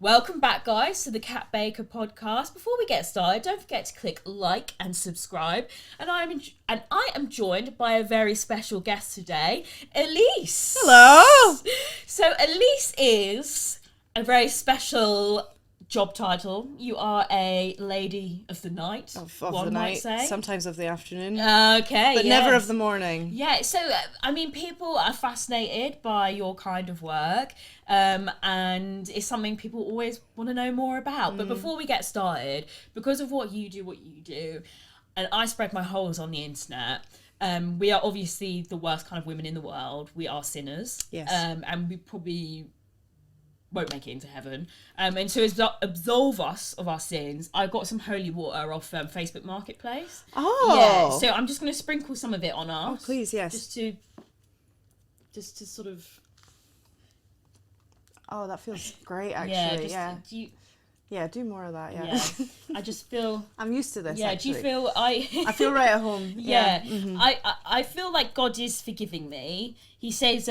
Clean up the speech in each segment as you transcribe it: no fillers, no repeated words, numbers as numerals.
Welcome back, guys, to the Cat Baker podcast. Before we get started, don't forget to click like and subscribe. And I am joined by a very special guest today, Elise. Hello. So Elise is a very special job title. You are a lady of the night, Of one the might night, say. sometimes of the afternoon. Okay, but never of the morning. Yeah, so, I mean, people are fascinated by your kind of work, and it's something people always want to know more about. But before we get started, because of what you do, and I spread my holes on the internet, we are obviously the worst kind of women in the world. We are sinners. Yes. And we probably won't make it into heaven. And to absolve us of our sins, I got some holy water off Facebook Marketplace. Oh. Yeah, so I'm just going to sprinkle some of it on us. Oh, please, yes. Just to sort of... Oh, that feels great, actually. Yeah. Do more of that, yeah. I just feel... I'm used to this, Yeah, actually. do you feel... I feel right at home. Yeah. Mm-hmm. I feel like God is forgiving me. He says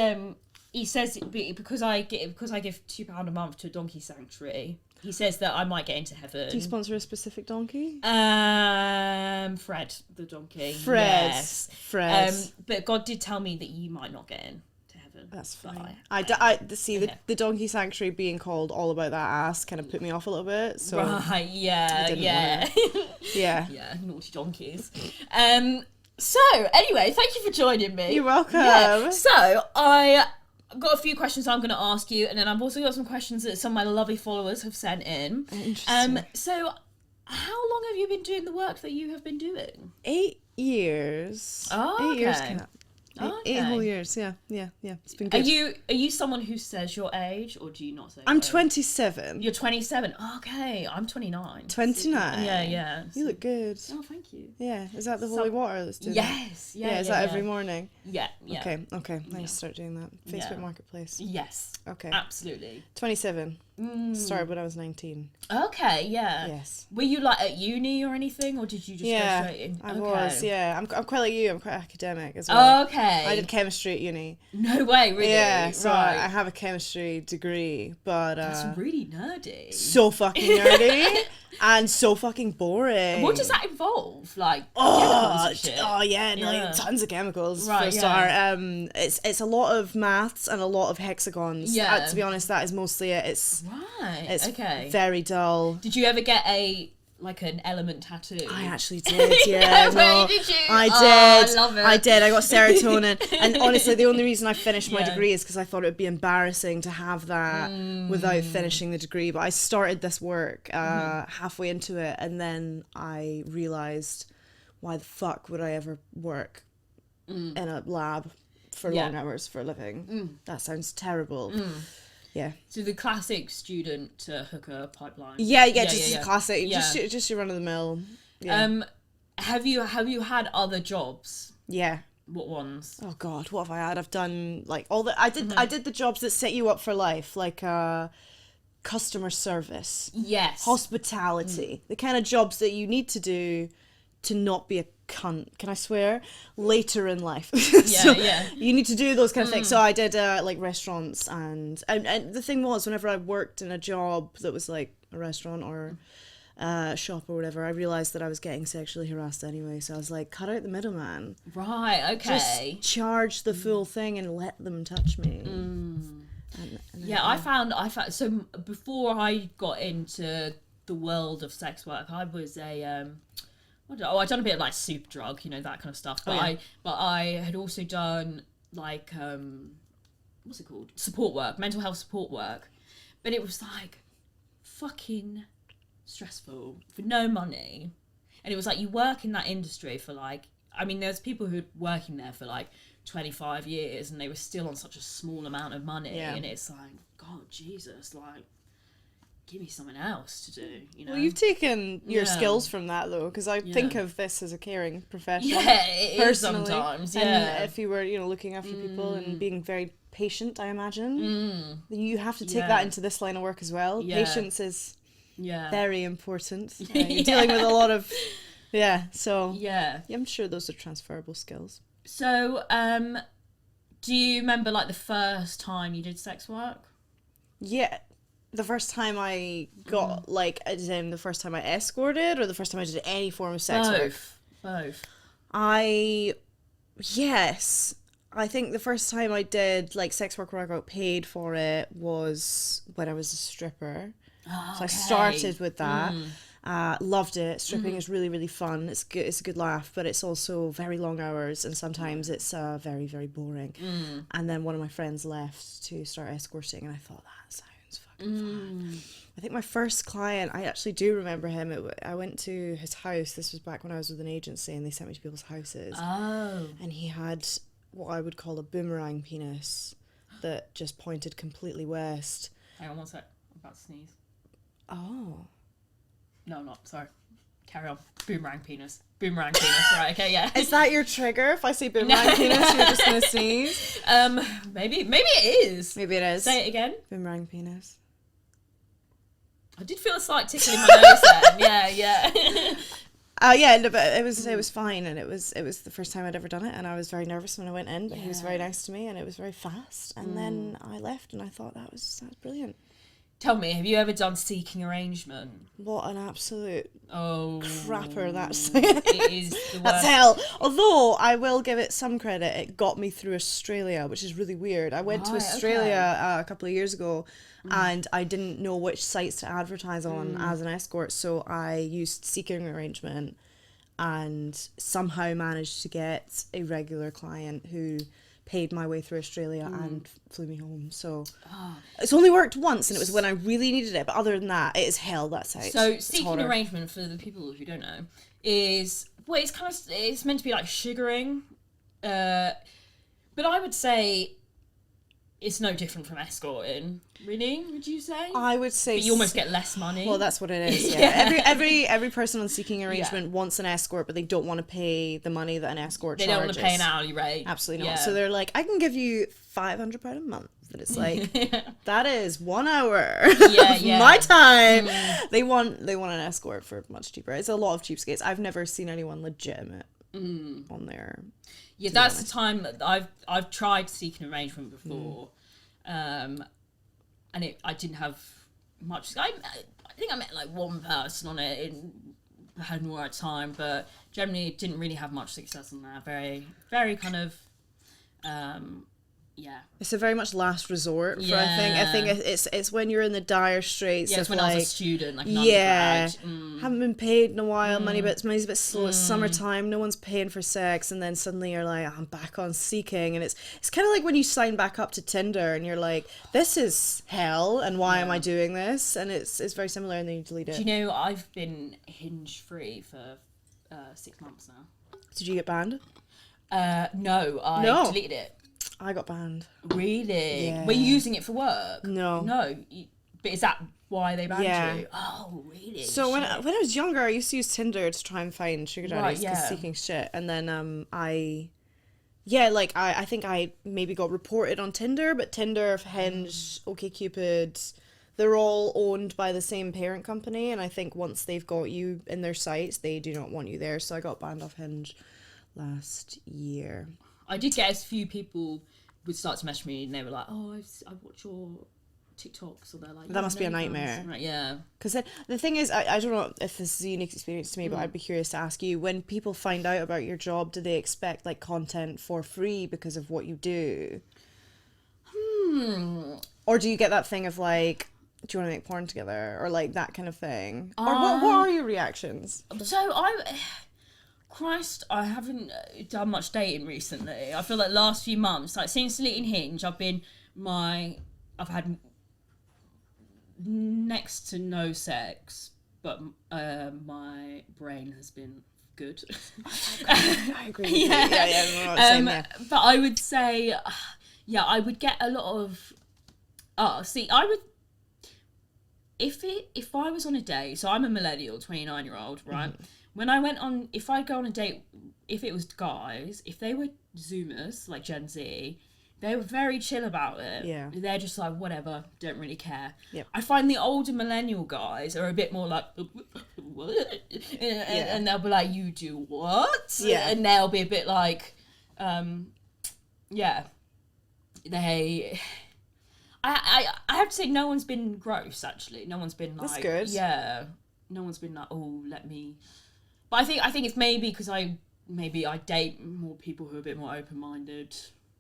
because I give £2 a month to a donkey sanctuary, he says that I might get into heaven. Do you sponsor a specific donkey? Fred the donkey. Fred. Yes. Fred. But God did tell me that you might not get into heaven. That's But fine. Okay. The donkey sanctuary being called all about that ass kind of put me off a little bit. So Right, yeah. yeah. Yeah, naughty donkeys. So, anyway, thank you for joining me. You're welcome. Yeah. So, I've got a few questions I'm going to ask you, and then I've also got some questions that some of my lovely followers have sent in. Interesting. So, how long have you been doing the work that you have been doing? 8 years. Oh, 8 years, okay. Kat. Eight whole years, yeah. It's been Are good. you someone who says your age, or do you not say your I'm age? 27. You're 27. Okay, I'm 29. 29? Yeah. You look good. Oh, thank you. Yeah, is that the holy water that's doing Yes. that? Yeah. Is that every morning? Yeah. Okay. I Yeah. need to start doing that. Facebook Yeah. Marketplace. Yes. Okay. Absolutely. 27. Started when I was 19. Okay. Yeah. Yes. Were you like at uni or anything, or did you just go straight in? I Okay. was. Yeah, I'm quite like you. I'm quite academic as well. Okay. I did chemistry at uni. No way, really. Yeah, so right. I have a chemistry degree, but That's really nerdy. so fucking nerdy and so fucking boring. What does that involve? Like chemicals and shit? Tons of chemicals Right, for a start. It's a lot of maths and a lot of hexagons. Yeah. To be honest, that is mostly it. It's Okay. very dull. Did you ever get an element tattoo? I actually did, yeah. No, did you? I Oh, did. I love it. I did. I got serotonin. And honestly, the only reason I finished my Yeah. degree is because I thought it would be embarrassing to have that without finishing the degree. But I started this work halfway into it, and then I realised, why the fuck would I ever work in a lab for long hours for a living? That sounds terrible. Yeah. So the classic student hooker pipeline. Yeah, just classic. Yeah. Just your run of the mill. Yeah. Have you had other jobs? Yeah. What ones? Oh God, what have I had? I've done like all the. I did the jobs that set you up for life, like customer service, Yes. hospitality, the kind of jobs that you need to do to not be a cunt. Can I swear? Later in life. Yeah. You need to do those kind of things. So I did like restaurants, and the thing was, whenever I worked in a job that was like a restaurant or shop or whatever, I realised that I was getting sexually harassed anyway. So I was like, cut out the middleman. Right. Okay. Just charge the full thing and let them touch me. I found so before I got into the world of sex work, I was a I'd done a bit of like super drug, that kind of stuff. But I had also done like what's it called? Support work, mental health support work. But it was like fucking stressful for no money. And it was like you work in that industry for like, I mean, there's people who are working there for like 25 years and they were still on such a small amount of money. Yeah. And it's like, God, Jesus, like, give me something else to do, Well, you've taken your skills from that though, because I think of this as a caring profession. Yeah, it is personally. sometimes. Yeah. And if you were, looking after people and being very patient, I imagine, you have to take that into this line of work as well. Yeah. Patience is Yeah. very important. You're dealing with a lot of, so Yeah. I'm sure those are transferable skills. So, do you remember like the first time you did sex work? Yeah. The first time I got, like, as in the first time I escorted, or the first time I did any form of sex work? Both. Yes. I think the first time I did, like, sex work where I got paid for it was when I was a stripper. Oh, so I started with that. Loved it. Stripping is really, really fun. It's good. It's a good laugh, but it's also very long hours, and sometimes it's very, very boring. And then one of my friends left to start escorting, and I thought, that sounds fucking fun. I think my first client, I actually do remember him. I went to his house. This was back when I was with an agency, and they sent me to people's houses. Oh. And he had what I would call a boomerang penis that just pointed completely west. Hang on one sec. I'm about to sneeze. Oh. No, I'm not. Sorry. Carry on. Boomerang penis. Boomerang penis. Right, okay, yeah. Is that your trigger? If I say boomerang penis, you're just going to sneeze? Maybe it is. Maybe it is. Say it again. Boomerang penis. I did feel a slight tickle in my nose then. Yeah. Yeah, no, but it was fine, and it was the first time I'd ever done it, and I was very nervous when I went in, but he was very nice to me, and it was very fast, and then I left, and I thought that was brilliant. Tell me, have you ever done seeking arrangement? What an absolute crapper that's. It is the worst. That's hell. Although I will give it some credit, it got me through Australia, which is really weird. I went to Australia a couple of years ago, and I didn't know which sites to advertise on as an escort, so I used seeking arrangement, and somehow managed to get a regular client who paid my way through Australia and flew me home. So it's only worked once, and it was when I really needed it. But other than that, it is hell, that site. So seeking arrangement, for the people who don't know, is it's meant to be like sugaring, but I would say it's no different from escorting. Really, would you say? I would say, but you almost get less money. Well, that's what it is. Yeah. every person on seeking arrangement wants an escort, but they don't want to pay the money that an escort charges. They don't want to pay an hourly rate. Absolutely not. So they're like, I can give you £500 a month. But it's like, that is 1 hour of my time. They want an escort for much cheaper. It's a lot of cheapskates. I've never seen anyone legitimate on there. Yeah, that's the time that I've tried seeking arrangement before, and I didn't have much. I think I met like one person on it. I had an alright time, but generally didn't really have much success on that. Very, very kind of, It's a very much last resort for I think it's when you're in the dire straits. Yeah, of when like, I was a student, like an undergrad. Haven't been paid in a while. Money's a bit slow. It's summertime. No one's paying for sex, and then suddenly you're like, I'm back on seeking, and it's kind of like when you sign back up to Tinder, and you're like, this is hell, and why am I doing this? And it's very similar, and then you delete it. Do you know I've been Hinge free for 6 months now? Did you get banned? No, I deleted it. I got banned. Really? Yeah. Were you using it for work? No. But is that why they banned you? Oh, really? So when I was younger, I used to use Tinder to try and find sugar daddies because seeking shit. And then I think I maybe got reported on Tinder, but Tinder, Hinge, OkCupid, they're all owned by the same parent company. And I think once they've got you in their sites, they do not want you there. So I got banned off Hinge last year. I did get a few people would start to message me, and they were like, "Oh, I watch your TikToks," so they're like, "That must be a nightmare." Right, yeah. Because the thing is, I don't know if this is a unique experience to me, but I'd be curious to ask you: when people find out about your job, do they expect like content for free because of what you do? Or do you get that thing of like, do you want to make porn together, or like that kind of thing? Or what are your reactions? So I haven't done much dating recently. I feel like last few months, like since deleting Hinge, I've had next to no sex, but my brain has been good. I agree with you. Yeah. But I would say, I would get a lot of. I would. If I was on a date, so I'm a millennial, 29-year-old, right? When I went on, if I go on a date, if it was guys, if they were Zoomers, like Gen Z, they were very chill about it. Yeah. They're just like, whatever, don't really care. Yep. I find the older millennial guys are a bit more like, what? And they'll be like, you do what? Yeah. And they'll be a bit like, I have to say no one's been gross, actually. No one's been like... That's good. Yeah. No one's been like, oh, let me... But I think it's maybe because I date more people who are a bit more open-minded.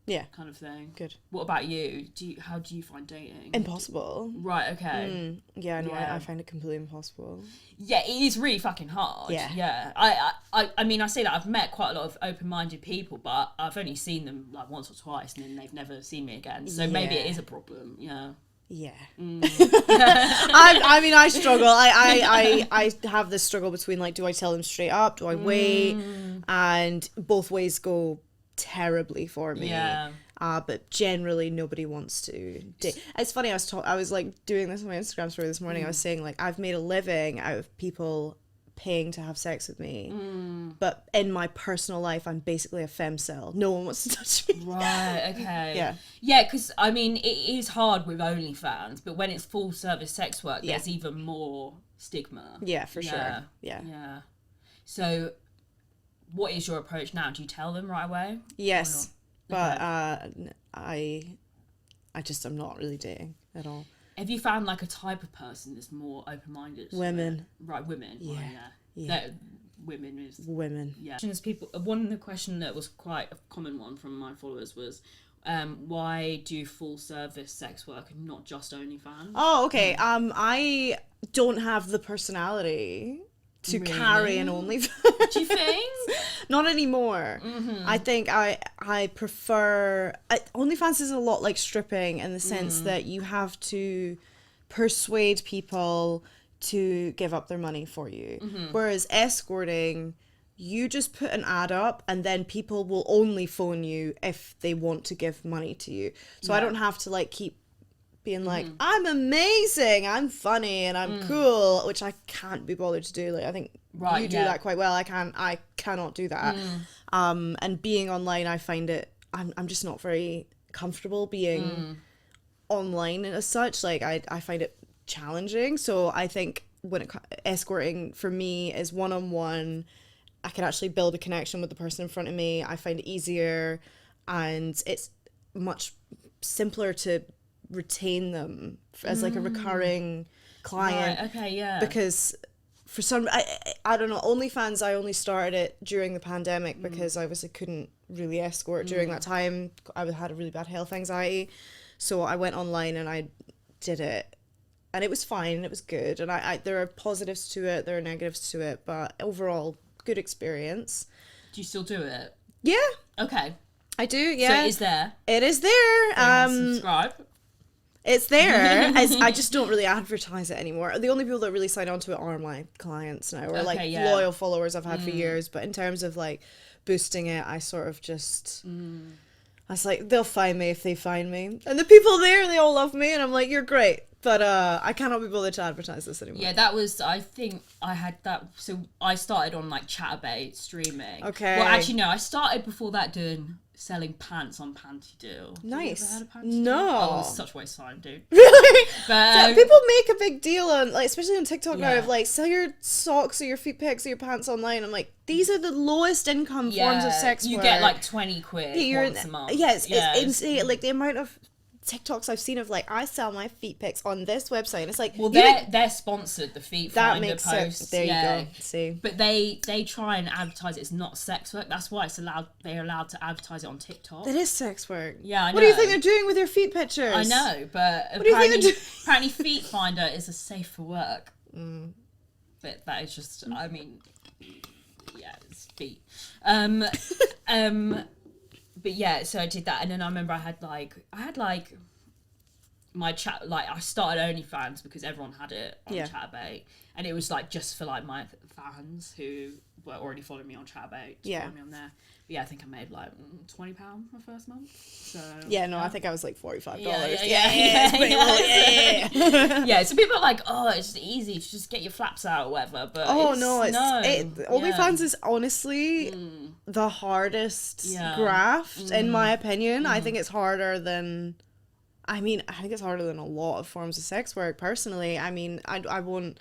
Yeah. Kind of thing. Good. What about you? How do you find dating? Impossible. Right, okay. Yeah, no, I find it completely impossible. Yeah, it is really fucking hard. Yeah. Yeah. I mean, I say that I've met quite a lot of open-minded people, but I've only seen them like once or twice and then they've never seen me again. So maybe it is a problem. Yeah. Yeah. I mean, I struggle. I have this struggle between like, do I tell them straight up? Do I wait? And both ways go terribly for me. Yeah. But generally nobody wants to date. It's funny, I was like doing this on my Instagram story this morning. I was saying like, I've made a living out of people paying to have sex with me, but in my personal life I'm basically a femcel. No one wants to touch me. Right, okay. Yeah, because I mean it is hard with OnlyFans, but when it's full service sex work there's even more stigma. Yeah, for sure. Yeah. So what is your approach now? Do you tell them right away? Yes, but I just am not really dating at all. Have you found like a type of person that's more open-minded? Women. Right, women. Yeah. Well, yeah. Women is... Women. Yeah. One of the question that was quite a common one from my followers was, why do full service sex work and not just OnlyFans? Oh, okay. I don't have the personality to carry an OnlyFans. Do you think? Not anymore. I think I prefer... OnlyFans is a lot like stripping in the sense that you have to persuade people to give up their money for you. Whereas escorting, you just put an ad up and then people will only phone you if they want to give money to you. So I don't have to like keep being like, I'm amazing, I'm funny, and I'm cool, which I can't be bothered to do. Like, I think you do that quite well. I cannot do that. And being online, I find it, I'm just not very comfortable being online as such. Like, I find it challenging. So I think escorting for me is one-on-one. I can actually build a connection with the person in front of me. I find it easier, and it's much simpler to retain them as like a recurring client. Right, okay, yeah. Because for some, I don't know, OnlyFans, I only started it during the pandemic because I couldn't really escort during that time. I had a really bad health anxiety, so I went online and I did it, and it was fine. It was good, and I there are positives to it, there are negatives to it, but overall, good experience. Do you still do it? Yeah. Okay. I do. Yeah. So it is there. It is there. Subscribe. It's there. I just don't really advertise it anymore. The only people that really sign on to it are my clients now, or loyal followers I've had for years. But in terms of like boosting it, I sort of just... I was like, they'll find me if they find me. And the people there, they all love me. And I'm like, you're great. But I cannot be bothered to advertise this anymore. Yeah, that was... I think I had that... So I started on like Chatterbait streaming. Okay. Well, actually, no. I started before that doing... selling pants on Panty Deal. Nice. Have you ever heard of Panty No. Deal? Oh, it's such a waste of time, dude. Really? But, so people make a big deal on, like, especially on TikTok now, Yeah. of like, sell your socks or your feet pics or your pants online. I'm like, these are the lowest income forms of sex you work. get like 20 quid once a month. Yes, it's insane. Like the amount of TikToks I've seen of like, I sell my feet pics on this website, and it's like, well, they're sponsored, the Feet that Finder makes posts. sense. There you go. See, but they try and advertise it's not sex work. That's why they're allowed to advertise it on TikTok. that is sex work. Yeah, I know. What do you think they're doing with your feet pictures? I know, but what do you think they're doing? Apparently Feet Finder is a safe for work. But that is just, I mean, yeah, it's feet. But yeah, so I did that, and then I remember I had like my chat, like I started OnlyFans because everyone had it on Chatterbait, and it was like just for like my fans who were already following me on Chatterbait to follow me on there. But yeah, I think I made like £20 my first month. So I think I was like $45. Yeah. So people are like, oh, it's just easy to just get your flaps out or whatever. But OnlyFans is honestly the hardest graft in my opinion. I think it's harder than. I think it's harder than a lot of forms of sex work, personally. I mean, I won't...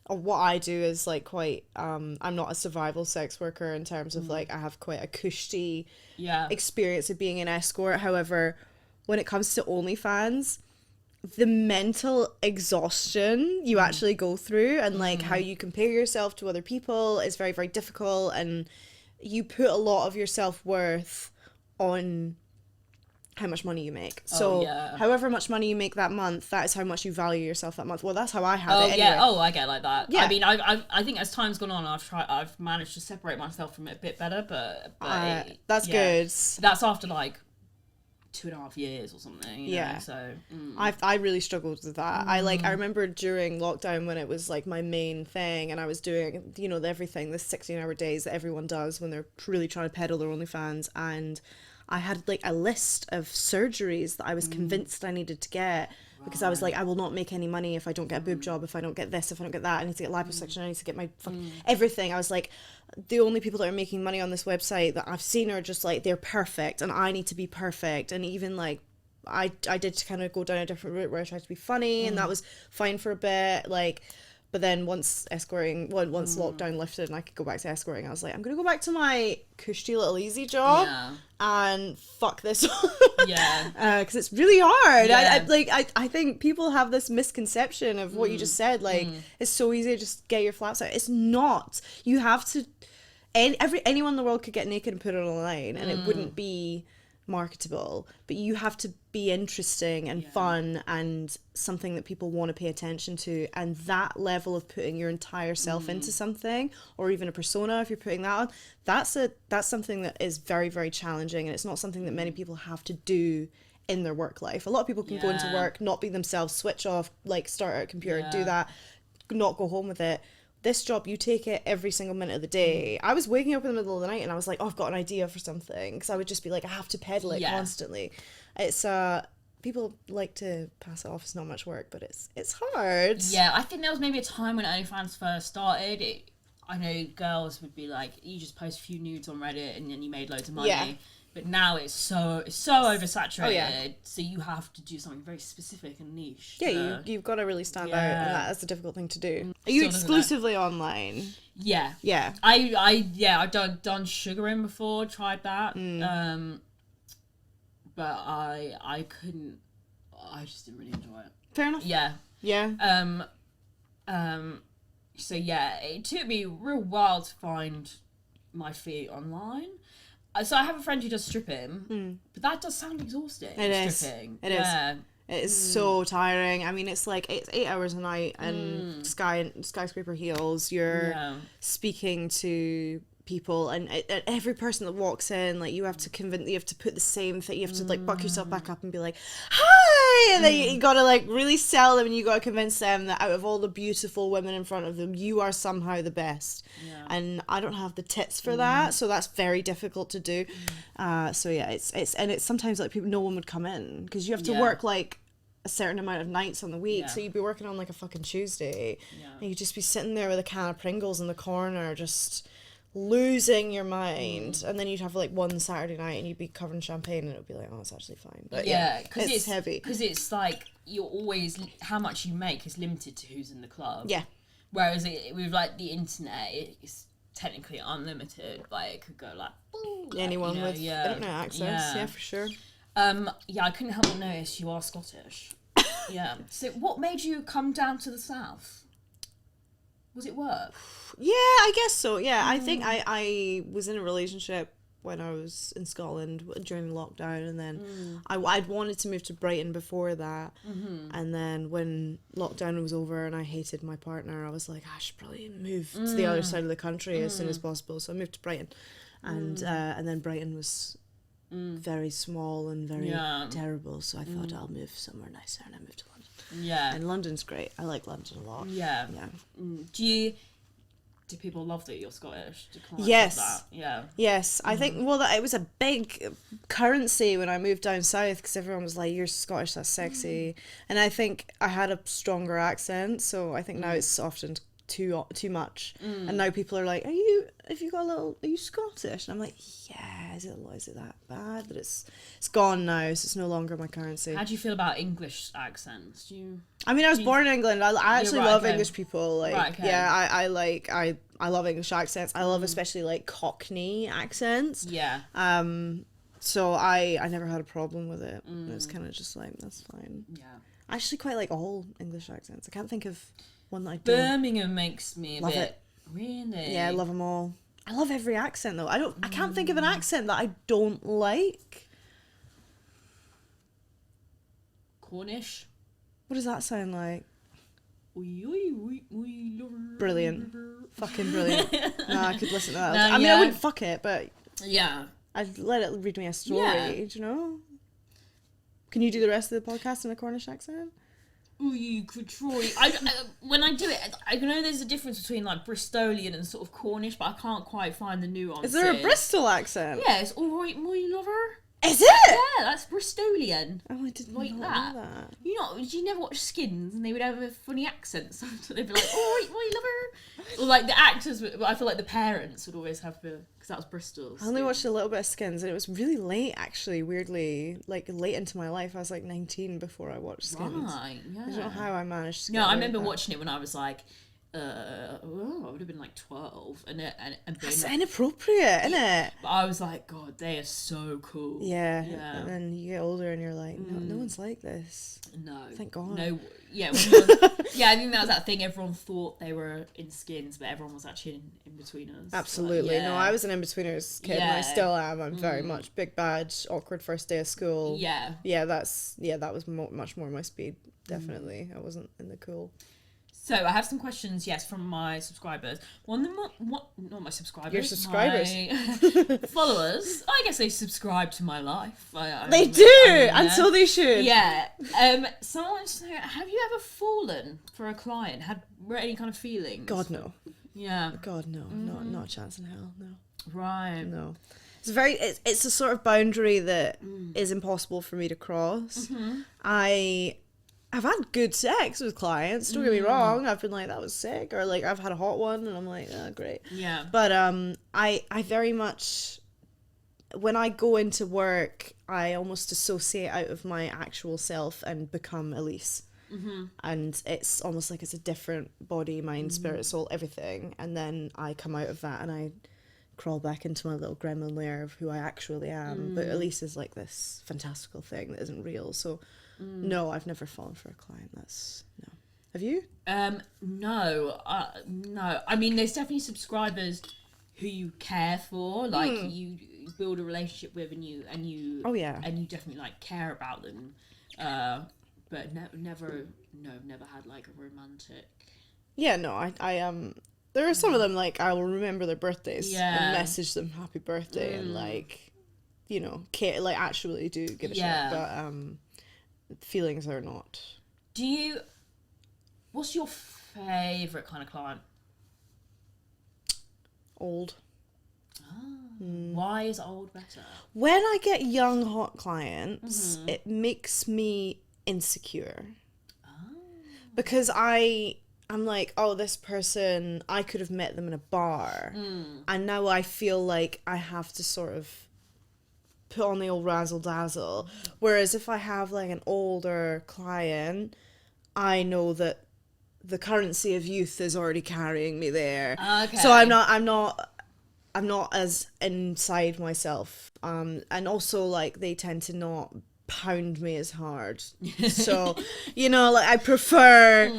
What I do is, like, quite... I'm not a survival sex worker in terms of, like, I have quite a cushy experience of being an escort. However, when it comes to OnlyFans, the mental exhaustion you actually go through, and like how you compare yourself to other people is very, very difficult, and you put a lot of your self-worth on how much money you make. So however much money you make that month, that is how much you value yourself that month. Well, that's how I have it anyway. I get like that. Yeah. I mean, I think as time's gone on, I've managed to separate myself from it a bit better, but that's good. That's after like 2.5 years or something. You know, so I really struggled with that. I remember during lockdown when it was like my main thing, and I was doing, you know, everything, the 16-hour days that everyone does when they're really trying to peddle their OnlyFans, and I had like a list of surgeries that I was convinced I needed to get, because I was like, I will not make any money if I don't get a boob job, if I don't get this, if I don't get that. I need to get liposuction, I need to get my fucking everything. I was like, the only people that are making money on this website that I've seen are just like, they're perfect, and I need to be perfect. And even like I did kind of go down a different route where I tried to be funny, and that was fine for a bit, like. But then once lockdown lifted and I could go back to escorting, I was like, I'm going to go back to my cushy little easy job and fuck this. Because it's really hard. I think people have this misconception of what you just said. Like, it's so easy to just get your flaps out. It's not. You have to... anyone in the world could get naked and put it online, and it wouldn't be marketable, but you have to be interesting and fun and something that people want to pay attention to, and that level of putting your entire self into something, or even a persona if you're putting that on, that's something that is very, very challenging, and it's not something that many people have to do in their work life. A lot of people can go into work, not be themselves, switch off, like start at a computer, do that, not go home with it. This job, you take it every single minute of the day. I was waking up in the middle of the night and I was like, oh, I've got an idea for something. Because I would just be like, I have to peddle it constantly. It's, people like to pass it off as not much work, but it's hard. Yeah, I think there was maybe a time when OnlyFans first started. I know girls would be like, you just post a few nudes on Reddit and then you made loads of money. Yeah. But now it's so oversaturated, so you have to do something very specific and niche. Yeah, you've got to really stand out, and that's a difficult thing to do. Are you exclusively online? Yeah. Yeah. I've done sugaring before, tried that. But I couldn't. I just didn't really enjoy it. Fair enough. Yeah. Yeah. So yeah, it took me a real while to find my feet online. So I have a friend who does stripping, but that does sound exhausting. Stripping. It is. It is so tiring. I mean, it's like 8 hours a night, and skyscraper heels. You're speaking to people, and every person that walks in, like, you have to put the same thing. You have to like buck yourself back up and be like, hi, and then you gotta like really sell them, and you gotta convince them that out of all the beautiful women in front of them, you are somehow the best. And I don't have the tits for that, so that's very difficult to do. So yeah, it's sometimes like no one would come in because you have to work like a certain amount of nights on the week, so you'd be working on like a fucking Tuesday, and you'd just be sitting there with a can of Pringles in the corner, just losing your mind, and then you'd have like one Saturday night and you'd be covered in champagne and it would be like, oh, it's actually fine. But because it's heavy, because it's like you're always, how much you make is limited to who's in the club, whereas with like the internet, it's technically unlimited. Like, it could go like anyone with internet access, for sure. I couldn't help but notice you are Scottish. So what made you come down to the south? Was it work? Yeah, I guess so. Yeah, I think I was in a relationship when I was in Scotland during lockdown, and then I'd wanted to move to Brighton before that, and then when lockdown was over and I hated my partner, I was like, I should probably move to the other side of the country as soon as possible. So I moved to Brighton, and then Brighton was very small and very terrible, so I thought I'll move somewhere nicer, and I moved to London. And London's great. I like London a lot. Do people love that you're Scottish? Yes. That? Yes. I think, it was a big currency when I moved down south, because everyone was like, you're Scottish, that's sexy. And I think I had a stronger accent, so I think now it's softened too much. And now people are like, are you Scottish? And I'm like, yeah, is it that bad? But it's gone now, so it's no longer my currency. How do you feel about English accents? I was born in England. I actually love English people. Like, I love English accents. I love especially like Cockney accents. So I never had a problem with it. It was kind of just like, that's fine. I actually quite like all English accents. I can't think of one that I don't. Birmingham makes me a Love bit... it. Really? Yeah, I love them all. I love every accent though. I can't think of an accent that I don't like. Cornish. What does that sound like? Brilliant. Brilliant. Fucking brilliant. No, I could listen to that. No, I mean, yeah. I wouldn't fuck it, but Yeah. I'd let it read me a story, Yeah. do you know? Can you do the rest of the podcast in a Cornish accent? Oh, you could try. When I do it, I know there's a difference between like Bristolian and sort of Cornish, but I can't quite find the nuances. Is there a Bristol accent? Yeah, it's all right, my lover. Is it? Yeah, that's Bristolian. Oh, I didn't Like know that. that. You never watch Skins and they would have a funny accent, so they'd be like, all right, my lover. Or like the actors, I feel like the parents would always have because that was Bristol. I only watched a little bit of Skins, and it was really late, actually, weirdly. Like, late into my life. I was like 19 before I watched Skins. Right, yeah. I don't know how I managed to No, get I away remember with that. watching it when I was like, I would have been like 12, and That's being, inappropriate, isn't it? but I was like, God, they are so cool. Yeah. Yeah. And then you get older and you're like, no one's like this. No. Thank God. No. Yeah. I think that was that thing. Everyone thought they were in Skins, but everyone was actually in between us. Absolutely. Like, No, I was an in-betweeners kid, and I Yeah. still am. I'm very much big bad, awkward first day of school. Yeah. Yeah, that was much more my speed. Definitely. I wasn't in the cool. So I have some questions, yes, from my subscribers. One of them, not my subscribers. Your subscribers. My followers. I guess they subscribe to my life. They do, and so they should. Yeah. Someone wants to know, have you ever fallen for a client? Were any kind of feelings? God, no. Yeah. God, no. Not a chance in hell, no. Right. No. It's a sort of boundary that is impossible for me to cross. I've had good sex with clients, don't get me wrong. I've been like, that was sick. Or like, I've had a hot one and I'm like, oh, great. Yeah. But I very much, when I go into work, I almost dissociate out of my actual self and become Elise. And it's almost like it's a different body, mind, spirit, soul, everything. And then I come out of that and I crawl back into my little gremlin lair of who I actually am. But Elise is like this fantastical thing that isn't real. So no, I've never fallen for a client. No. Have you? No. I mean, there's definitely subscribers who you care for, like you build a relationship with, and you. Oh yeah. And you definitely like care about them. But never had like a romantic. Yeah, no, I there are some of them, like, I will remember their birthdays and message them happy birthday and, like, you know, care, like, actually do give a shit, but feelings are not. What's your favourite kind of client? Old. Why is old better? When I get young hot clients, it makes me insecure. Because I'm like, oh, this person, I could have met them in a bar. And now I feel like I have to sort of put on the old razzle dazzle. Whereas if I have like an older client, I know that the currency of youth is already carrying me there. Okay. So I'm not as inside myself. And also like they tend to not pound me as hard. So, you know, like I prefer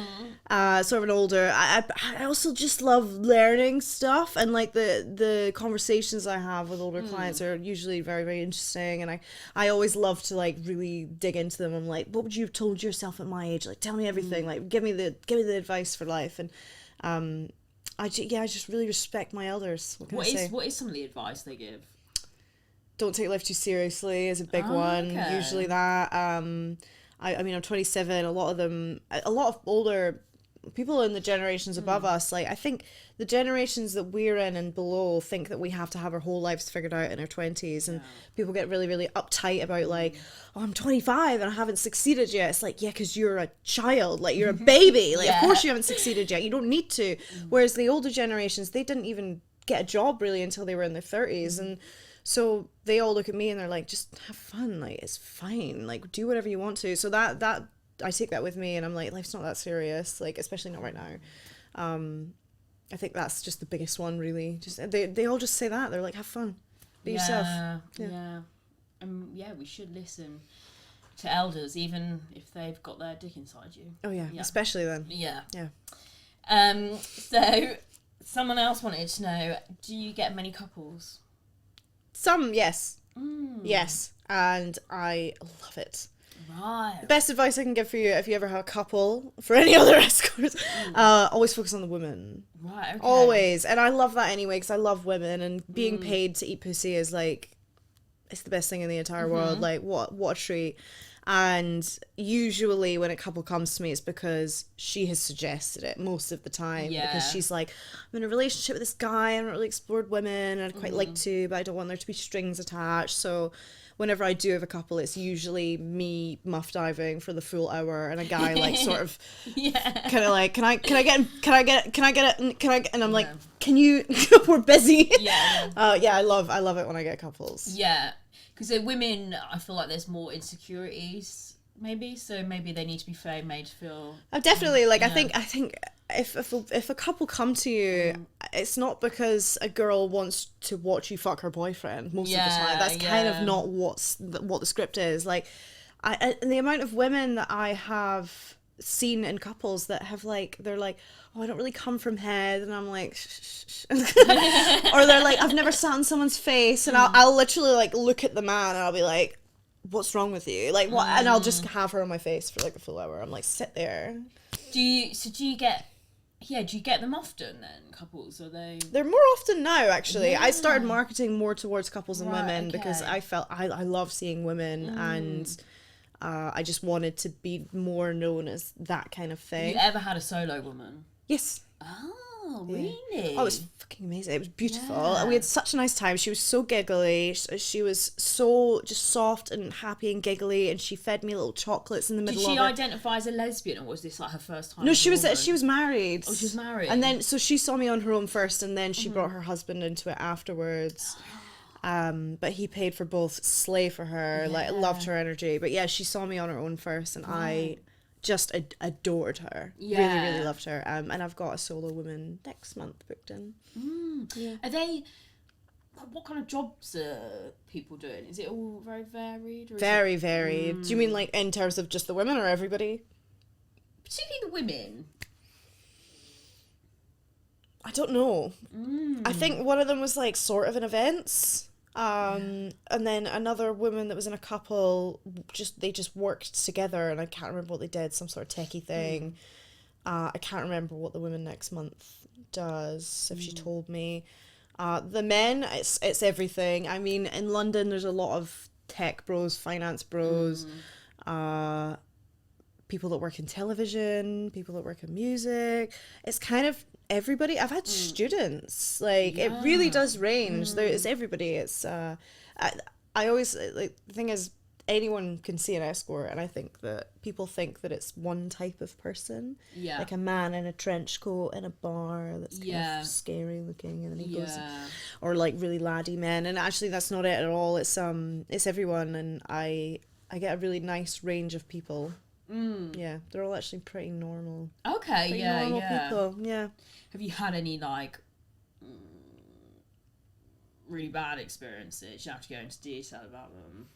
sort of an older. I also just love learning stuff, and like the conversations I have with older clients are usually very, very interesting, and I always love to like really dig into them. I'm like, what would you have told yourself at my age? Like, tell me everything. Like, give me the advice for life. And I just really respect my elders. What is some of the advice they give? Don't take life too seriously is a big one. Okay. Usually that. I mean, I'm 27. A lot of older people in the generations above us, like, I think the generations that we're in and below think that we have to have our whole lives figured out in our 20s, and people get really, really uptight about like, oh, I'm 25 and I haven't succeeded yet. It's like, yeah, because you're a child, like you're a baby, like of course you haven't succeeded yet, you don't need to. Whereas the older generations, they didn't even get a job really until they were in their 30s, and so they all look at me and they're like, just have fun, like it's fine, like do whatever you want to. So that I take that with me, and I'm like, life's not that serious, like especially not right now. I think that's just the biggest one, really. Just they all just say that, they're like, have fun, be yourself. Yeah, we should listen. to elders, even if they've got their dick inside you. Oh yeah. Especially then. Yeah. Yeah. So someone else wanted to know, do you get many couples? Some, yes. Yes. And I love it. Right. The best advice I can give for you, if you ever have a couple, for any other escorts, always focus on the women. Right, okay. Always. And I love that anyway, because I love women, and being paid to eat pussy is like, it's the best thing in the entire world. Like, what a treat. And usually when a couple comes to me, it's because she has suggested it most of the time. Yeah. Because she's like, I'm in a relationship with this guy, I haven't really explored women, and I'd quite like to, but I don't want there to be strings attached. So whenever I do have a couple, it's usually me muff diving for the full hour, and a guy like sort of kind of like, can I get it, and I'm like, can you, we're busy. I love it when I get couples. Yeah. Because women, I feel like there's more insecurities, maybe. So maybe they need to be made to feel. Oh, definitely. Like, I think if a couple come to you, it's not because a girl wants to watch you fuck her boyfriend most of the time. That's kind of not what the script is. Like, the amount of women that I have seen in couples that have like, they're like, oh, I don't really come from head, and I'm like, shh. Or they're like, I've never sat in someone's face, and I'll literally like look at the man, and I'll be like, what's wrong with you? Like, what? And I'll just have her on my face for like a full hour. I'm like, sit there. Do you get them often then, couples? Are they? They're more often now, actually. I started marketing more towards couples and women because I felt I love seeing women, and I just wanted to be more known as that kind of thing. Have you ever had a solo woman? Yes. Oh, really? Oh, it was fucking amazing. It was beautiful. Yeah. We had such a nice time. She was so giggly. She was so just soft and happy and giggly, and she fed me little chocolates in the middle of it. Did she identify as a lesbian, or was this like her first time? No, she was married. Oh, she was married. And then, so she saw me on her own first, and then she brought her husband into it afterwards. But he paid for both, slay for her, like loved her energy. But yeah, she saw me on her own first, and I just adored her. Really loved her. And I've got a solo woman next month booked in. Are they, what kind of jobs are people doing? Is it all very varied? Or very varied. Do you mean like in terms of just the women or everybody? Particularly the women. I don't know. I think one of them was like sort of in events. And then another woman that was in a couple, they just worked together, and I can't remember what they did, some sort of techie thing. I can't remember what the woman next month does, if she told me. The men, it's everything. I mean, in London there's a lot of tech bros, finance bros, people that work in television, people that work in music. It's kind of everybody. I've had students. Like, it really does range. It's everybody. It's I always, like, the thing is, anyone can see an escort, and I think that people think that it's one type of person, like a man in a trench coat in a bar that's kind of scary looking, and then he goes, or like really laddie men, and actually that's not it at all. It's everyone, and I get a really nice range of people. Yeah, they're all actually pretty normal. Okay, pretty normal people. Yeah. Have you had any like really bad experiences? You have to go into detail about them.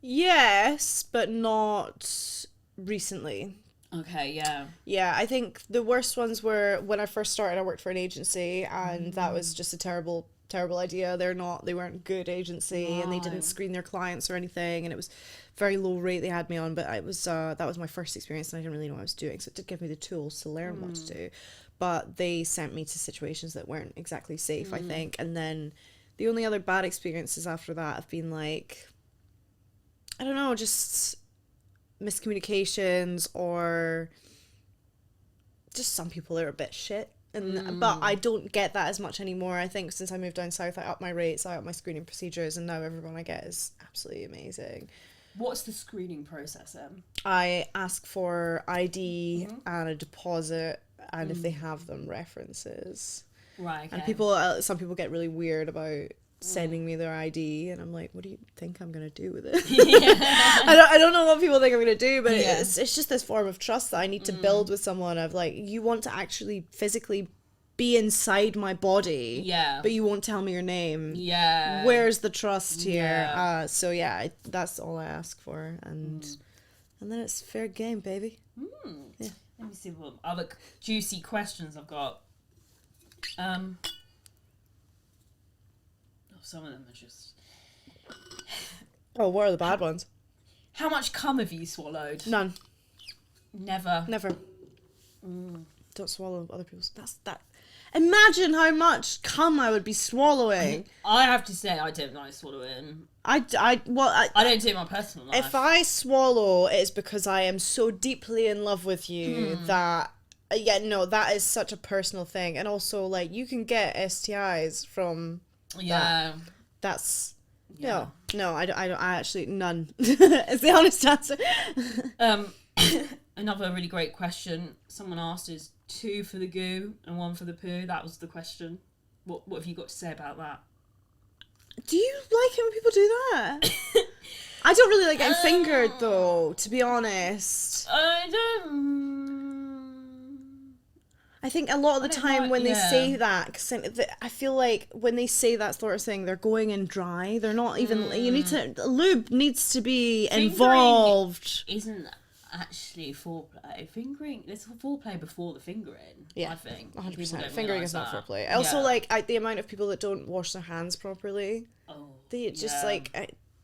Yes, but not recently. Okay, yeah. Yeah, I think the worst ones were when I first started. I worked for an agency, and that was just a terrible idea. They weren't good agency, and they didn't screen their clients or anything, and it was very low rate they had me on, but it was that was my first experience, and I didn't really know what I was doing, so it did give me the tools to learn what to do. But they sent me to situations that weren't exactly safe, I think. And then the only other bad experiences after that have been like, I don't know, just miscommunications, or just some people are a bit shit. And but I don't get that as much anymore. I think since I moved down south, I upped my rates, I upped my screening procedures, and now everyone I get is absolutely amazing. What's the screening process then? I ask for ID and a deposit, and if they have them, references. Right. Okay. And some people get really weird about sending me their ID, and I'm like, what do you think I'm gonna do with it? I don't know what people think I'm gonna do, but it's just this form of trust that I need to build with someone, of like, you want to actually physically be inside my body. Yeah. But you won't tell me your name. Yeah. Where's the trust here? Yeah. So yeah, that's all I ask for, and then it's fair game, baby. Yeah. Let me see what other juicy questions I've got. Some of them are just. Oh, what are the bad ones? How much cum have you swallowed? None. Never. Don't swallow other people's. That. Imagine how much cum I would be swallowing. I have to say, I don't like swallowing. I don't do it in my personal life. If I swallow, it's because I am so deeply in love with you that. That is such a personal thing, and also like you can get STIs from. Yeah. That's. Yeah. No, I actually none. Is the honest answer. Another really great question someone asked is 2 for the goo and 1 for the poo. That was the question. What have you got to say about that? Do you like it when people do that? I don't really like getting fingered though, to be honest. I don't. I think a lot of the time when they say that, cause I feel like when they say that sort of thing, they're going in dry. They're not even. You need to. Lube needs to be involved. Isn't actually foreplay. Fingering. There's foreplay before the fingering. Yeah, I think 100%. Fingering is not foreplay. Also, like the amount of people that don't wash their hands properly. Oh. They just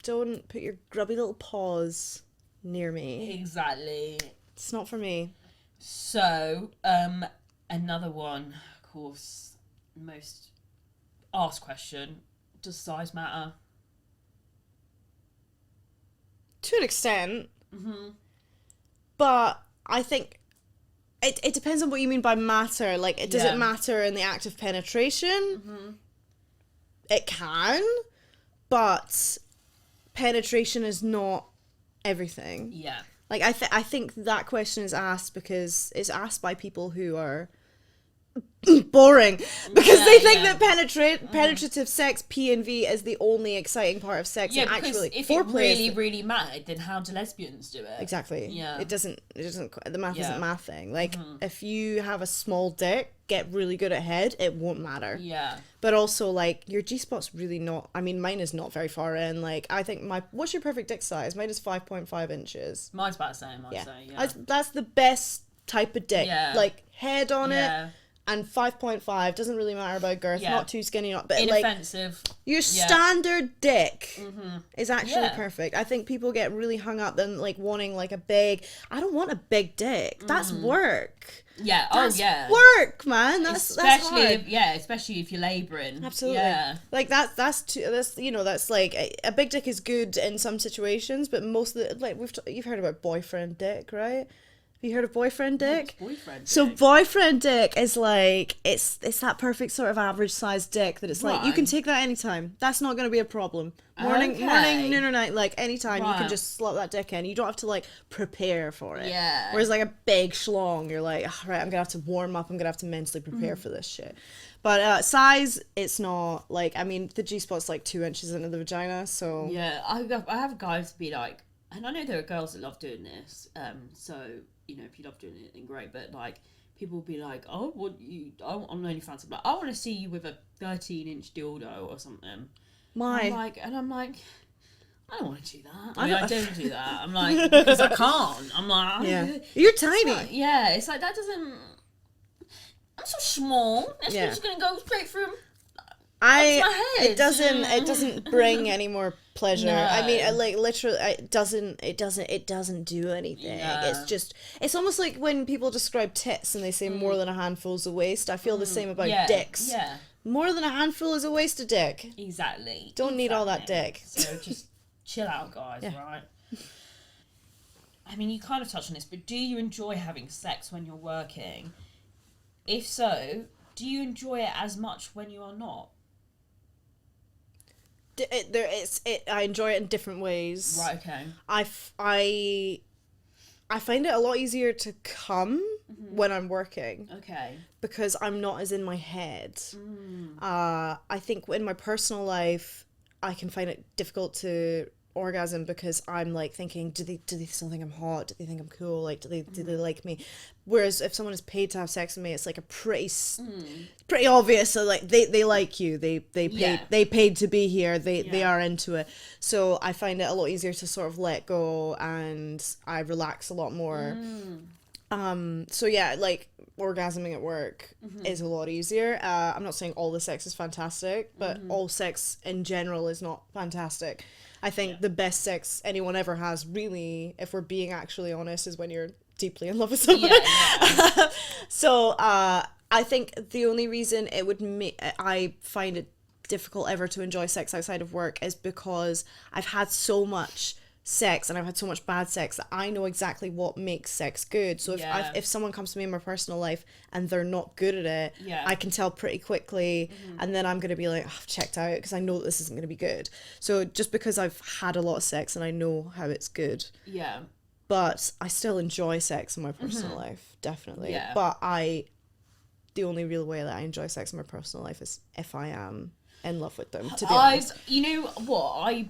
don't put your grubby little paws near me. Exactly. It's not for me. So, another one, of course, most asked question, does size matter? To an extent. But I think it depends on what you mean by matter. Like, does it matter in the act of penetration? It can, but penetration is not everything. Yeah. Like, I think that question is asked because it's asked by people who are boring because they think that penetrative sex, P&V, is the only exciting part of sex. Yeah, and actually, if it really mattered, then how do lesbians do it? Exactly. Yeah. It doesn't. The math isn't mathing. Like, if you have a small dick, get really good at head, it won't matter. Yeah. But also, like, your G-spot's really not. I mean, mine is not very far in. Like, I think what's your perfect dick size? Mine is 5.5 inches. Mine's about the same. I'd say. Yeah. That's the best type of dick. Yeah. Like, head on it. And 5.5 doesn't really matter about girth. Not too skinny, but inoffensive. Like, your standard dick is actually perfect. I think people get really hung up and like wanting like a big. I don't want a big dick. That's work. Yeah. That's work, man. That's hard. Especially if you're labouring. Absolutely. Yeah. Like that's like a big dick is good in some situations, but most of the like you've heard about boyfriend dick, right? You heard of boyfriend dick? Boyfriend dick? So boyfriend dick is like it's that perfect sort of average sized dick that it's like you can take that anytime. That's not going to be a problem. Morning, noon or night, like anytime you can just slot that dick in. You don't have to like prepare for it. Yeah. Whereas like a big schlong, you're like, oh, right, I'm gonna have to warm up. I'm gonna have to mentally prepare for this shit. But size, it's not like I mean the G-spot's like 2 inches into the vagina, so yeah. I have guys be like, and I know there are girls that love doing this. So. You know, if you love doing it, then great. But like, people will be like, "Oh, on OnlyFans." I'm like, "I want to see you with a 13-inch dildo or something." I'm like, I don't want to do that. I don't do that. I'm like, because I can't. I'm like, you're tiny. Like, it's like that doesn't. I'm so small. That's just gonna go straight through. My head. It doesn't bring any more pleasure. No. I mean, like literally, it doesn't do anything. Yeah. It's almost like when people describe tits and they say more than a handful is a waste. I feel the same about dicks. Yeah. More than a handful is a waste of dick. Exactly. Don't need all that dick. So just chill out, guys. Right. I mean, you kind of touched on this, but do you enjoy having sex when you're working? If so, do you enjoy it as much when you are not? I enjoy it in different ways. Right, okay. I find it a lot easier to come when I'm working. Okay. Because I'm not as in my head. I think in my personal life, I can find it difficult to orgasm because I'm like thinking, do they still think I'm hot? Do they think I'm cool? Like, do they like me? Whereas if someone is paid to have sex with me, it's like a pretty obvious. So like they like you. They paid to be here. They are into it. So I find it a lot easier to sort of let go, and I relax a lot more. So yeah, like orgasming at work is a lot easier. I'm not saying all the sex is fantastic, but all sex in general is not fantastic. I think the best sex anyone ever has, really, if we're being actually honest, is when you're deeply in love with someone. So I think the only reason it would I find it difficult ever to enjoy sex outside of work is because I've had so much sex and I've had so much bad sex that I know exactly what makes sex good. So if someone comes to me in my personal life and they're not good at it, I can tell pretty quickly, and then I'm going to be like, oh, I've checked out because I know this isn't going to be good. So just because I've had a lot of sex and I know how it's good, but I still enjoy sex in my personal life, definitely. But the only real way that I enjoy sex in my personal life is if I am in love with them, to be honest. You know what,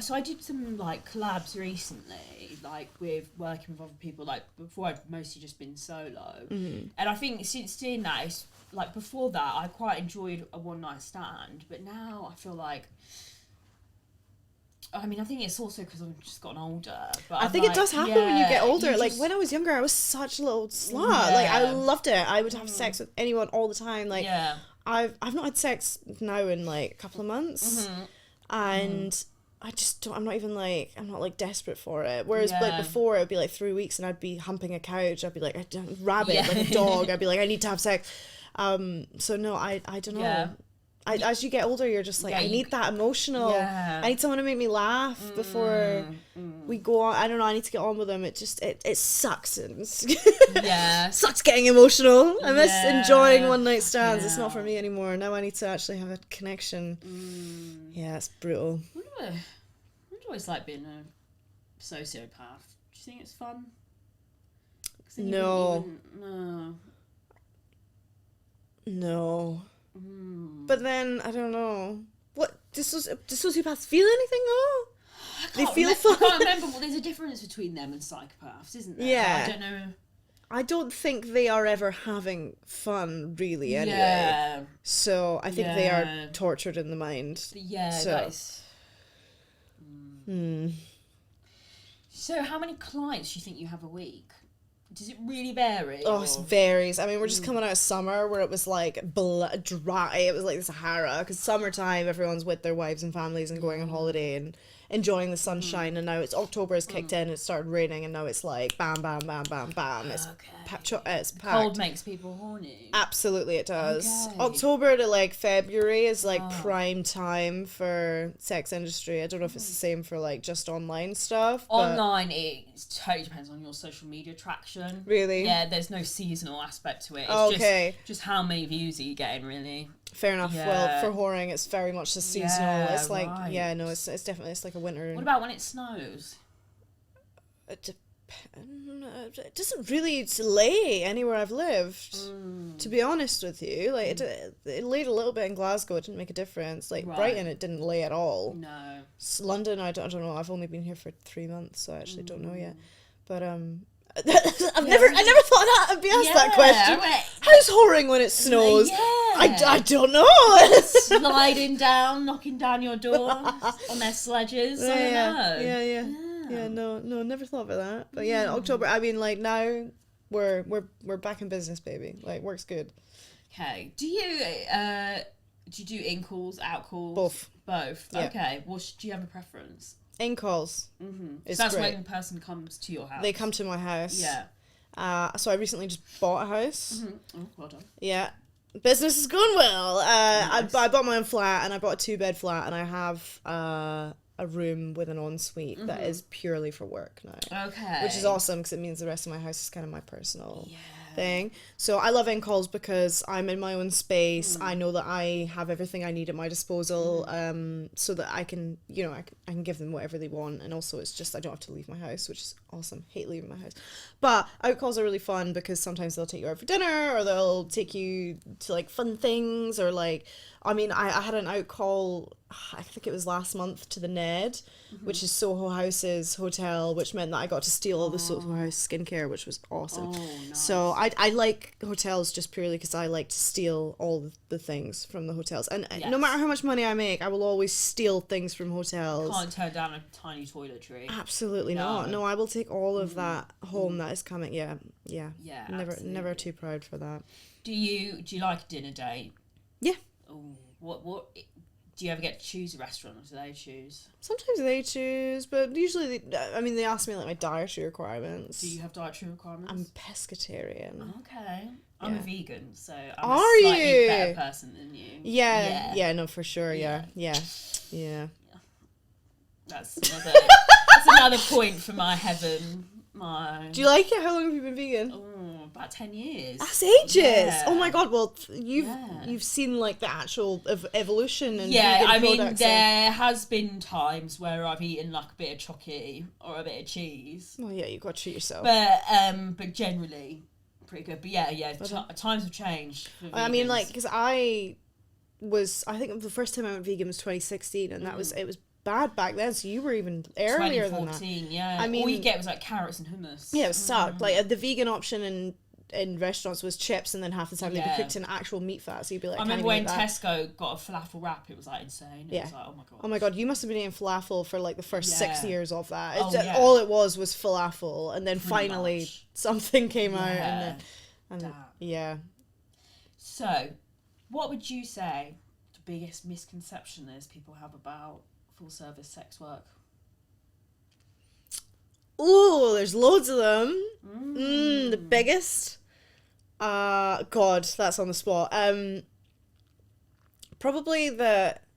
so I did some like collabs recently, like with working with other people. Like before, I'd mostly just been solo, and I think since doing that, it's like before that, I quite enjoyed a one night stand, but now I feel like, I mean, I think it's also because I've just gotten older. But I think it does happen when you get older. Like when I was younger, I was such a little slut. Like I loved it. I would have sex with anyone all the time. Like I've not had sex now in like a couple of months, and I'm not like desperate for it. Whereas like before, it would be like 3 weeks and I'd be humping a couch. I'd be like a rabbit, like a dog. I'd be like, I need to have sex. So no, I don't know. Yeah. As you get older, you're just like, I need that emotional. Yeah. I need someone to make me laugh before we go on. I don't know. I need to get on with them. It just it sucks. Sucks getting emotional. I miss enjoying one night stands. It's not for me anymore. Now I need to actually have a connection. Yeah, it's brutal. I wonder what it's like being a sociopath. Do you think it's fun? No. But then I don't know. What do sociopaths feel anything though? They feel fun. I can't remember. Well, there's a difference between them and psychopaths, isn't there? Yeah. So I don't know. I don't think they are ever having fun, really. Anyway. Yeah. So I think they are tortured in the mind. Yeah. So. Nice. So how many clients do you think you have a week? Does it really vary? Oh, it varies. I mean, we're just coming out of summer where it was like dry. It was like the Sahara, because summertime, everyone's with their wives and families and going on holiday and enjoying the sunshine. And now it's October has kicked in. It started raining, and now it's like bam, bam, bam, bam, bam. It's it's packed. Cold makes people horny. Absolutely, it does. Okay. October to like February is like prime time for sex industry. I don't know if it's the same for like just online stuff. Online, it totally depends on your social media traction. Really? Yeah, there's no seasonal aspect to it. It's just how many views are you getting, really. Fair enough. Yeah. Well, for whoring, it's very much the seasonal. Yeah, it's like it's definitely it's like a winter. What about when it snows? It doesn't really lay anywhere I've lived, to be honest with you. Like it laid a little bit in Glasgow. It didn't make a difference. Like Brighton, it didn't lay at all. No. London, I don't know. I've only been here for 3 months, so I actually don't know yet. But I never thought that I'd be asked that question. How's whoring when it snows? Yeah. I don't know. Sliding down, knocking down your door on their sledges. I don't know. Yeah, no, never thought about that. But yeah, October. I mean, like now, we're back in business, baby. Like, work's good. Okay. Do you do in calls, out calls? Both. Yeah. Okay. Well, do you have a preference? In calls. So that's great. When the person comes to your house. They come to my house. Yeah. So I recently just bought a house. Oh, well done. Yeah. Business is going well. Nice. I bought my own flat, and I bought a 2-bed flat, and I have a room with an ensuite that is purely for work now. Okay. Which is awesome, because it means the rest of my house is kind of my personal thing. So I love in-calls because I'm in my own space. I know that I have everything I need at my disposal, so that I can, I can give them whatever they want. And also it's just, I don't have to leave my house, which is awesome. Hate leaving my house. But out calls are really fun because sometimes they'll take you out for dinner, or they'll take you to like fun things, or like, I mean, I had an out call, I think it was last month, to the Ned, which is Soho House's hotel, which meant that I got to steal all the Soho House skincare, which was awesome. Oh, nice. So I like hotels just purely because I like to steal all the things from the hotels. And no matter how much money I make, I will always steal things from hotels. Can't turn down a tiny toiletry. Absolutely not. No, I will take all of that home that is coming. Yeah. Never too proud for that. Do you like a dinner date? Yeah. Oh, what do you ever get to choose a restaurant, or do they choose? Sometimes they choose, but usually they ask me like my dietary requirements. Do you have dietary requirements? I'm pescatarian. Okay. I'm a vegan, so I'm Are a slightly you? better person than you. Yeah, no, for sure, yeah. That's another point for my heaven. Do you like it? How long have you been vegan? Oh, about 10 years. That's ages. Yeah. Oh my god. Well, you've seen like the actual evolution and I vegan mean, products. there has been times where I've eaten like a bit of chocolate or a bit of cheese. Well, yeah, you got to treat yourself. But generally pretty good. But times have changed. I mean, like, because I think the first time I went vegan was 2016, and it was bad back then, so you were even earlier than that. 2014, yeah. I mean, all you get was like carrots and hummus. Yeah, it sucked. Like the vegan option in restaurants was chips, and then half the time they'd be cooked in actual meat fat, so you'd be like, I remember when Tesco got a falafel wrap, it was like insane. It was like, oh my god, you must have been eating falafel for like the first 6 years of that. All it was falafel, and then finally something came out, and yeah. So, what would you say the biggest misconception is people have about full service sex work? Ooh, there's loads of them. The biggest. God, that's on the spot. Probably there's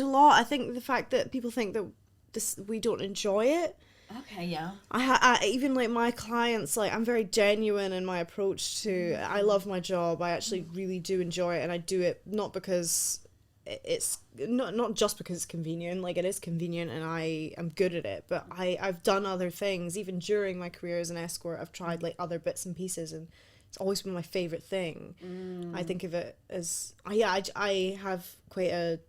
a lot. I think the fact that people think that we don't enjoy it. Okay, yeah. I even like my clients, like I'm very genuine in my approach to. I love my job. I actually really do enjoy it, and I do it not because it's not just because it's convenient. Like, it is convenient, and I am good at it. But I've done other things even during my career as an escort. I've tried like other bits and pieces, and it's always been my favorite thing. I think of it as I have quite a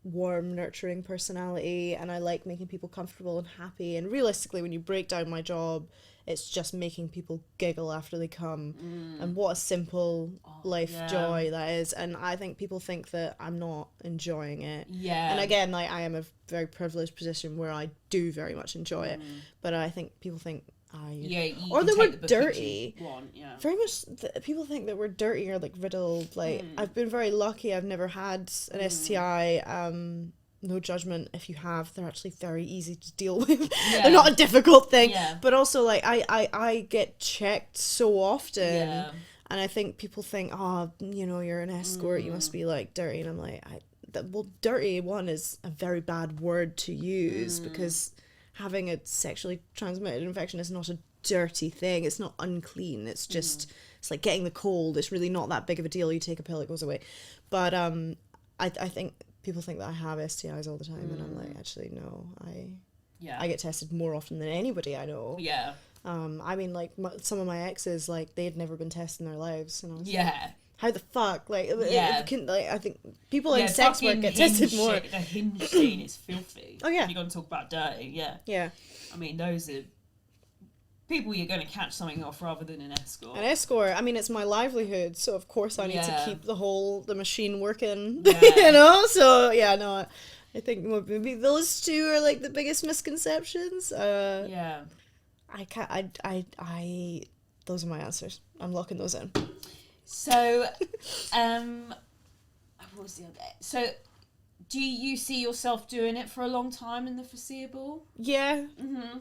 warm, nurturing personality, and I like making people comfortable and happy. And realistically, when you break down my job, it's just making people giggle after they come. And what a simple life joy that is. And I think people think that I'm not enjoying it. And again, like, I am a very privileged position where I do very much enjoy it, but I think people think or that we're dirty. Very much people think that we're dirty or like riddled. Like, I've been very lucky. I've never had an STI. No judgment if you have. They're actually very easy to deal with. They're not a difficult thing. But also, like, I get checked so often, and I think people think, oh, you're an escort, you must be like dirty, and I'm like, dirty one is a very bad word to use, because having a sexually transmitted infection is not a dirty thing. It's not unclean. It's just it's like getting the cold. It's really not that big of a deal. You take a pill, it goes away. But I think people think that I have STIs all the time, and I'm like, actually, no. I get tested more often than anybody I know. I mean, like, some of my exes, like, they had never been tested in their lives, and I was like, how the fuck? Like, I think people in sex work get tested more. The Hinge scene is filthy. Oh, yeah. You're going to talk about dirty, Yeah. I mean, those are people you're going to catch something off rather than an escort. An escort, I mean, it's my livelihood, so of course I need to keep the machine working, So, I think maybe those two are, like, the biggest misconceptions. I those are my answers. I'm locking those in. So, what was the other? So, do you see yourself doing it for a long time in the foreseeable? Yeah,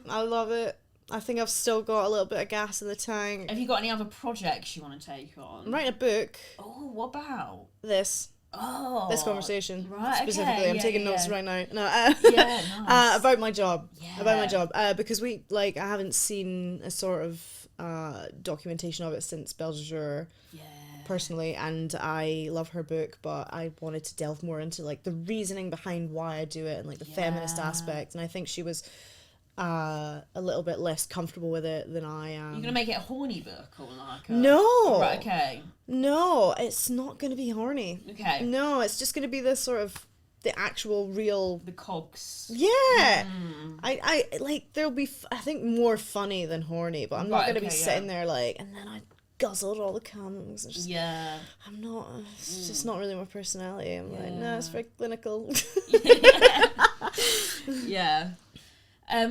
I love it. I think I've still got a little bit of gas in the tank. Have you got any other projects you want to take on? I'm writing a book. Oh, what about? This conversation. Right, specifically. okay. I'm taking notes right now. No, nice. About my job. Because I haven't seen a sort of documentation of it since Belgier. personally, and I love her book, but I wanted to delve more into like the reasoning behind why I do it and like the feminist aspect, and I think she was a little bit less comfortable with it than I am. You're gonna make it a horny book or like a... No. Oh, right, okay. No, it's not gonna be horny. Okay. No, it's just gonna be this sort of the actual real... The cogs. Yeah. I like, there'll be, I think, more funny than horny, but I'm not gonna be sitting there like, and then I guzzled all the cums. I'm not, it's just not really my personality. I'm like, no, it's very clinical. Yeah. I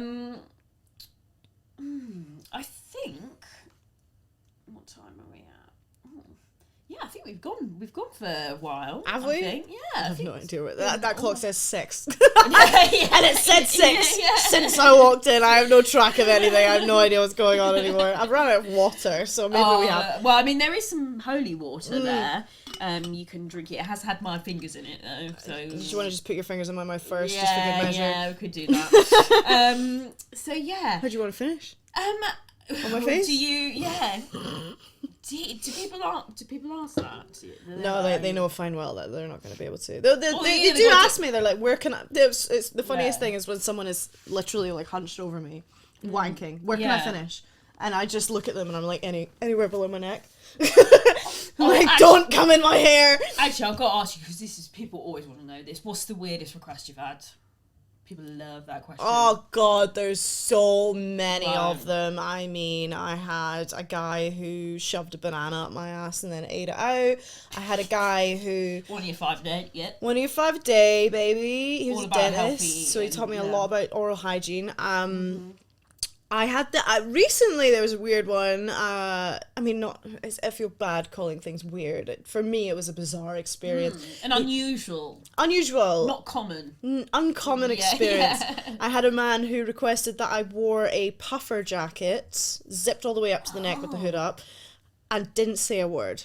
think, what time are we at? Yeah, I think we've gone for a while. Have we? Think. Yeah. I have no idea what that clock says 6. And it said 6 since I walked in. I have no track of anything. I have no idea what's going on anymore. I've run out of water, so maybe we have... Well, I mean, there is some holy water there. You can drink it. It has had my fingers in it, though. So did you want to just put your fingers in my mouth first, just for good measure? Yeah, we could do that. So yeah. How do you want to finish? On my face? Do you? Yeah. Do people ask that? No, they know fine well that they're not going to be able to. They do ask me. They're like, "Where can I?" It's the funniest thing is when someone is literally like hunched over me, wanking. Where can I finish? And I just look at them and I'm like, anywhere below my neck. Like, actually, don't come in my hair. Actually, I've got to ask you because this is people always want to know this. What's the weirdest request you've had? People love that question. Oh God, there's so many of them. I mean, I had a guy who shoved a banana up my ass and then ate it out. I had a guy who... 1 year 5 day, yeah. 1 year 5 day, baby. He was all a about dentist, so he taught me a lot about oral hygiene. I had recently there was a weird one. I mean, I feel bad calling things weird. For me, it was a bizarre experience. And unusual. Not common. Uncommon experience. Yeah. I had a man who requested that I wore a puffer jacket, zipped all the way up to the neck with the hood up, and didn't say a word.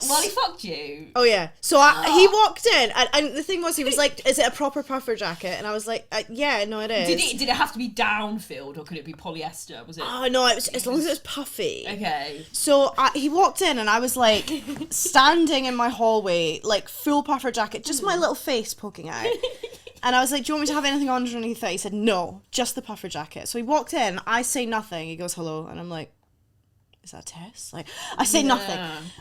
Well, he fucked you. Oh, yeah. So he walked in, and the thing was, he was like, is it a proper puffer jacket? And I was like, yeah, no, it is. Did it have to be down-filled, or could it be polyester? Was it? Oh, no, it was, as long as it was puffy. Okay. So he walked in, and I was like, standing in my hallway, like, full puffer jacket, just my little face poking out. And I was like, do you want me to have anything underneath it? He said, no, just the puffer jacket. So he walked in, I say nothing, he goes, hello, and I'm like, is that a test? Like, I say nothing.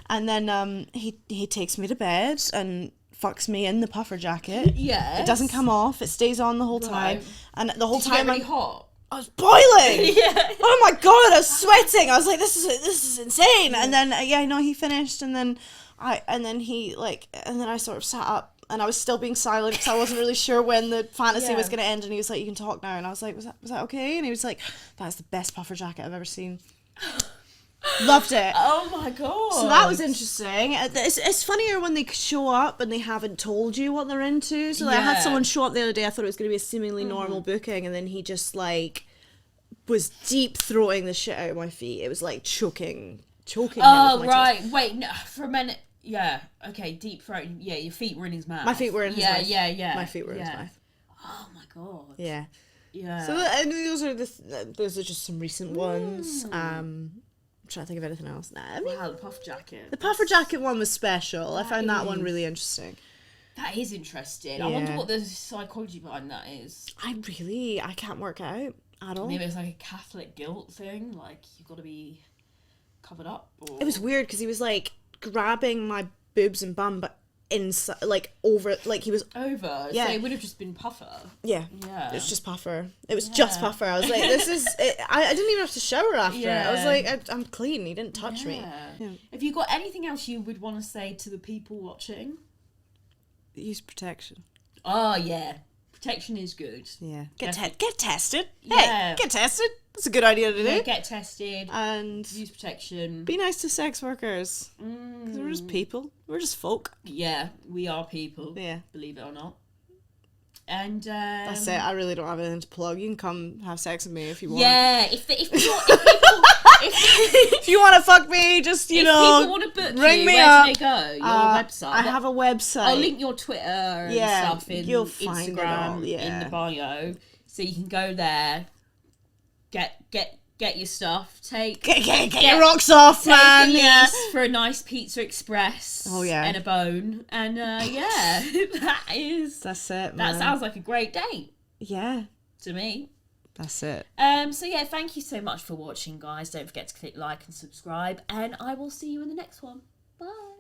And then he takes me to bed and fucks me in the puffer jacket. Yeah. It doesn't come off. It stays on the whole time. And the whole time really hot? I was boiling. Yeah. Oh my God, I was sweating. I was like, this is insane. And then he finished, and then I sort of sat up. And I was still being silent because I wasn't really sure when the fantasy was going to end. And he was like, you can talk now. And I was like, was that okay? And he was like, that's the best puffer jacket I've ever seen. Loved it. Oh my God. So that was interesting. It's funnier when they show up and they haven't told you what they're into. So I had someone show up the other day. I thought it was going to be a seemingly normal booking, and then he just like was deep throating the shit out of my feet. It was like choking. Oh right, wait, no, for a minute. Yeah, okay, deep throat. Yeah, your feet were in his mouth. My feet were in his mouth. Yeah. My feet were in his mouth. Oh my God. Yeah. Yeah. So those are just some recent ones. I'm trying to think of anything else. Nah, I mean, wow, the puff jacket. The puffer jacket one was special. I found that one really interesting. That is interesting. Yeah. I wonder what the psychology behind that is. I can't work it out at all. Maybe it's like a Catholic guilt thing, like you've got to be covered up. Or... It was weird because he was like grabbing my boobs and bum, but inside, like over, like he was over. Yeah, so it would have just been puffer. Yeah. It's just puffer. It was just puffer. I was like, this is. I didn't even have to shower after it. I was like, I'm clean. He didn't touch me. Yeah. Have you got anything else you would want to say to the people watching? Use protection. Oh yeah, protection is good. Yeah. Get tested. Yeah. Hey, get tested. That's a good idea to do. Yeah, get tested and use protection. Be nice to sex workers. Because we're just people. We're just folk. Yeah, we are people. Yeah. Believe it or not. And that's it. I really don't have anything to plug. You can come have sex with me if you want. Yeah, if you want to fuck me, just if people want to book ring you, me where up. do they go? Your website. I have a website. I'll link your Twitter and stuff in you'll find Instagram it all, in the bio, so you can go there. Get get your stuff. Get your rocks off, man. Elise for a nice Pizza Express. Oh yeah, and a bone, and yeah, that's it. Man. That sounds like a great date. Yeah, to me. That's it. So yeah, thank you so much for watching, guys. Don't forget to click like and subscribe, and I will see you in the next one. Bye.